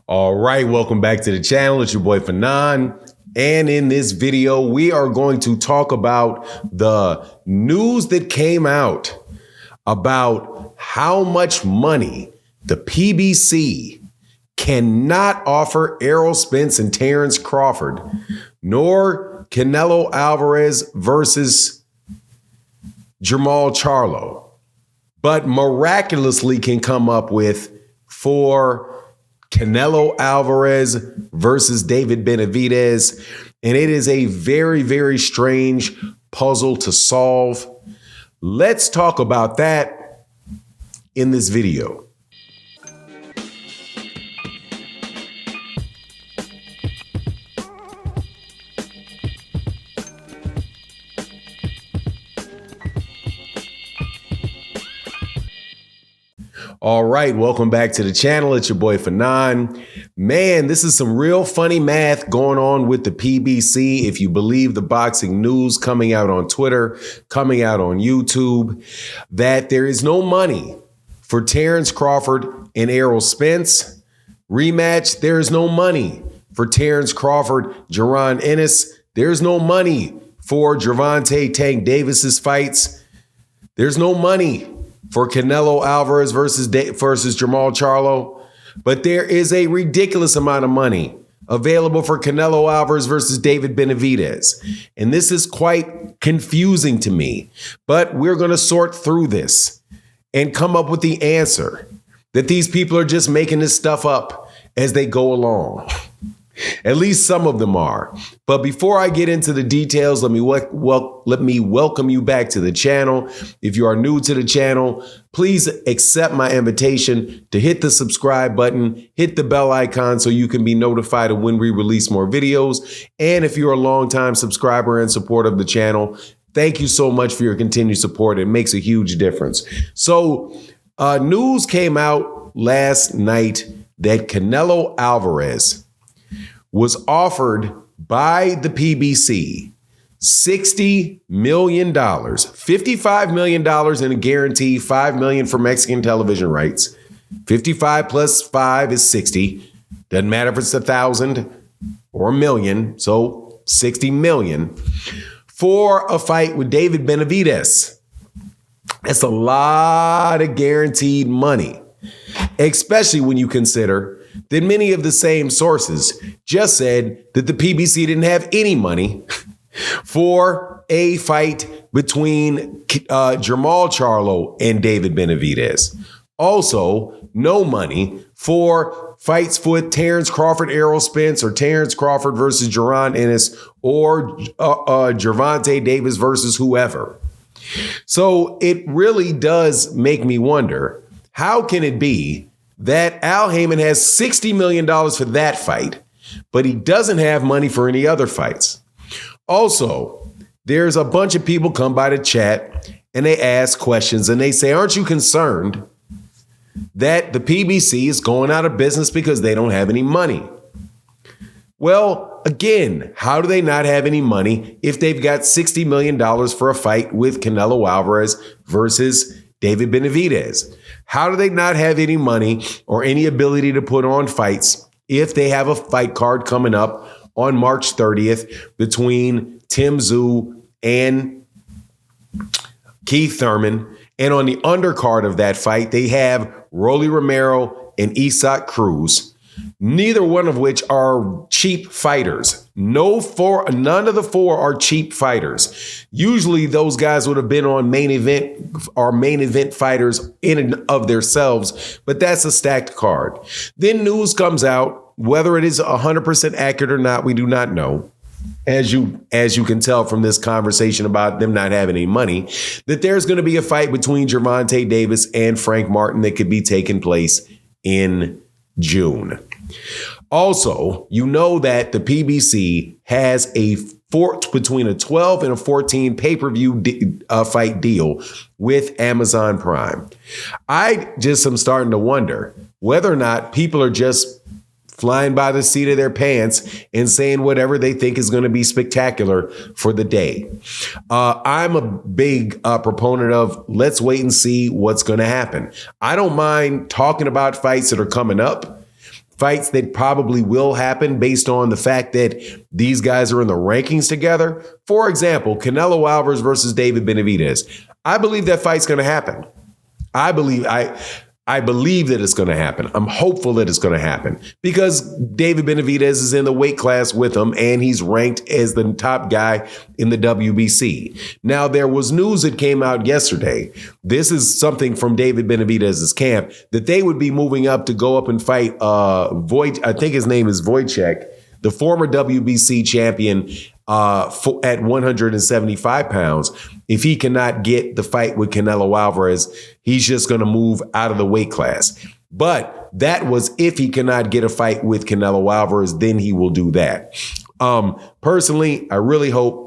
All right, welcome back to the channel. It's your boy Fanon. And in this video, we are going to talk about the news that came out about how much money the PBC cannot offer Errol Spence and Terrence Crawford, nor Canelo Alvarez versus Jermall Charlo, but miraculously can come up with for Canelo Alvarez versus David Benavidez. And it is a very, very strange puzzle to solve. Let's talk about that in this video. All right, welcome back to the channel. It's your boy Fanon. Man, this is some real funny math going on with the PBC. If you believe the boxing news coming out on Twitter, coming out on YouTube, that there is no money for Terrence Crawford and Errol Spence rematch. There is no money for Terrence Crawford, Jaron Ennis. There's no money for Gervonta Tank Davis's fights. There's no money for Canelo Alvarez versus Jermall Charlo, but there is a ridiculous amount of money available for Canelo Alvarez versus David Benavidez. And this is quite confusing to me, but we're going to sort through this and come up with the answer that these people are just making this stuff up as they go along. At least some of them are. But before I get into the details, let me welcome you back to the channel. If you are new to the channel, please accept my invitation to hit the subscribe button, hit the bell icon so you can be notified of when we release more videos. And if you're a longtime subscriber and supporter of the channel, thank you so much for your continued support. It makes a huge difference. So news came out last night that Canelo Alvarez was offered by the PBC $60 million, $55 million in a guarantee, $5 million for Mexican television rights. 55 plus 5 is 60. Doesn't matter if it's 1,000 or a million. So 60 million for a fight with David Benavidez. That's a lot of guaranteed money, especially when you consider that many of the same sources just said that the PBC didn't have any money for a fight between Jermall Charlo and David Benavidez. Also, no money for fights with Terrence Crawford, Errol Spence, or Terrence Crawford versus Jaron Ennis, or Gervonta Davis versus whoever. So it really does make me wonder, how can it be that Al Heyman has $60 million for that fight, but he doesn't have money for any other fights? Also, there's a bunch of people come by the chat and they ask questions and they say, aren't you concerned that the PBC is going out of business because they don't have any money? Well, again, how do they not have any money if they've got $60 million for a fight with Canelo Alvarez versus David Benavidez? How do they not have any money or any ability to put on fights if they have a fight card coming up on March 30th between Tim Tszyu and Keith Thurman? And on the undercard of that fight, they have Rolly Romero and Isaac Cruz, neither one of which are cheap fighters. None of the four are cheap fighters. Usually those guys would have been on main event fighters in and of themselves, but that's a stacked card. Then news comes out, whether it is 100% accurate or not, we do not know. As you can tell from this conversation about them not having any money, that there's going to be a fight between Gervonta Davis and Frank Martin that could be taking place in June. Also, you know that the PBC has between a 12 and a 14 pay-per-view fight deal with Amazon Prime. I just am starting to wonder whether or not people are just flying by the seat of their pants and saying whatever they think is going to be spectacular for the day. I'm a big proponent of let's wait and see what's going to happen. I don't mind talking about fights that are coming up, fights that probably will happen based on the fact that these guys are in the rankings together. For example, Canelo Alvarez versus David Benavidez. I believe that fight's going to happen. I believe that it's going to happen. I'm hopeful that it's going to happen because David Benavidez is in the weight class with him and he's ranked as the top guy in the WBC. Now, there was news that came out yesterday. This is something from David Benavidez's camp that they would be moving up to go up and fight I think his name is Wojciech, the former WBC champion at 175 pounds. If he cannot get the fight with Canelo Alvarez, he's just going to move out of the weight class. But that was if he cannot get a fight with Canelo Alvarez, then he will do that. Personally, I really hope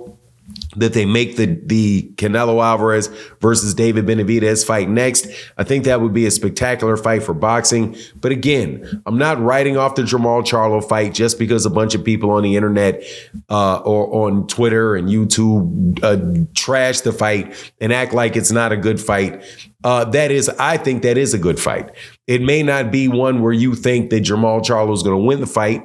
that they make the Canelo Alvarez versus David Benavidez fight next. I think that would be a spectacular fight for boxing. But again, I'm not writing off the Jermall Charlo fight just because a bunch of people on the internet or on Twitter and YouTube trash the fight and act like it's not a good fight. I think that is a good fight. It may not be one where you think that Jermall Charlo is going to win the fight,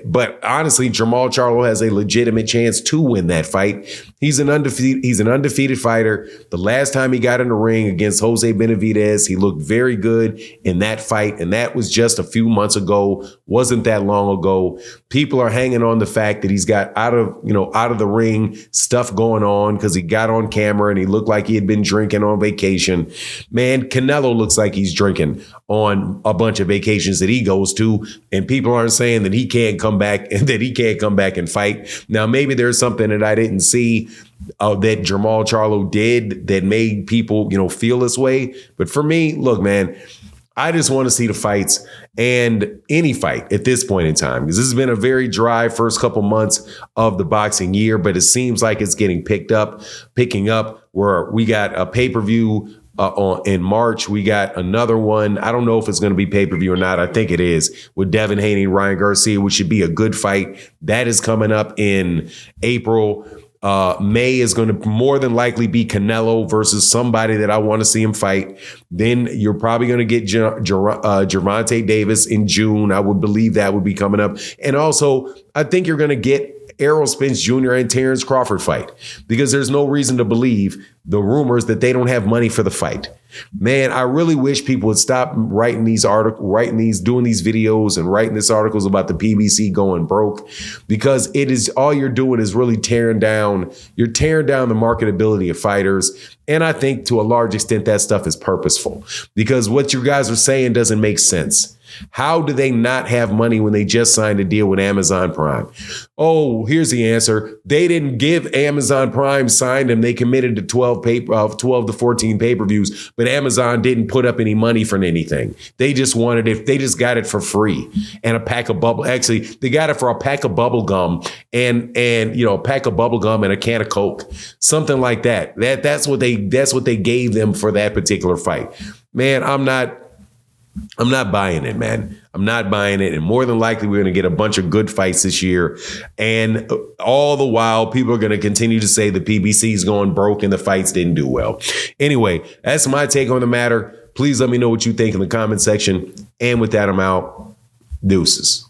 but honestly, Jermall Charlo has a legitimate chance to win that fight. He's an undefeated fighter. The last time he got in the ring against Jose Benavidez, he looked very good in that fight, and that was just a few months ago. Wasn't that long ago. People are hanging on the fact that he's got out of the ring stuff going on because he got on camera and he looked like he had been drinking on vacation. Man, Canelo looks like he's drinking on a bunch of vacations that he goes to, and people aren't saying that he can't come back and fight. Now, maybe there's something that I didn't see that Jermall Charlo did that made people, feel this way. But for me, look, man, I just want to see the fights and any fight at this point in time, because this has been a very dry first couple months of the boxing year, but it seems like it's getting picking up where we got a pay-per-view in March. We got another one. I don't know if it's going to be pay-per-view or not. I think it is, with Devin Haney and Ryan Garcia, which should be a good fight. That is coming up in April. May is going to more than likely be Canelo versus somebody that I want to see him fight. Then you're probably going to get Gervonta Davis in June. I would believe that would be coming up. And also, I think you're going to get Errol Spence Jr. and Terrence Crawford fight, because there's no reason to believe the rumors that they don't have money for the fight. Man, I really wish people would stop doing these videos and writing these articles about the PBC going broke, because it is all you're doing is really tearing down the marketability of fighters. And I think to a large extent that stuff is purposeful, because what you guys are saying doesn't make sense. How do they not have money when they just signed a deal with Amazon Prime? Oh, here's the answer. They didn't give Amazon Prime signed them. They committed to 12 to 14 pay-per-views, but Amazon didn't put up any money for anything. They just wanted it. They just got it for free and a pack of bubble. Actually, they got it for a pack of bubble gum and a pack of bubble gum and a can of Coke, something like that. That's what they gave them for that particular fight. Man, I'm not buying it, man. I'm not buying it. And more than likely, we're going to get a bunch of good fights this year. And all the while, people are going to continue to say the PBC is going broke and the fights didn't do well. Anyway, that's my take on the matter. Please let me know what you think in the comment section. And with that, I'm out. Deuces.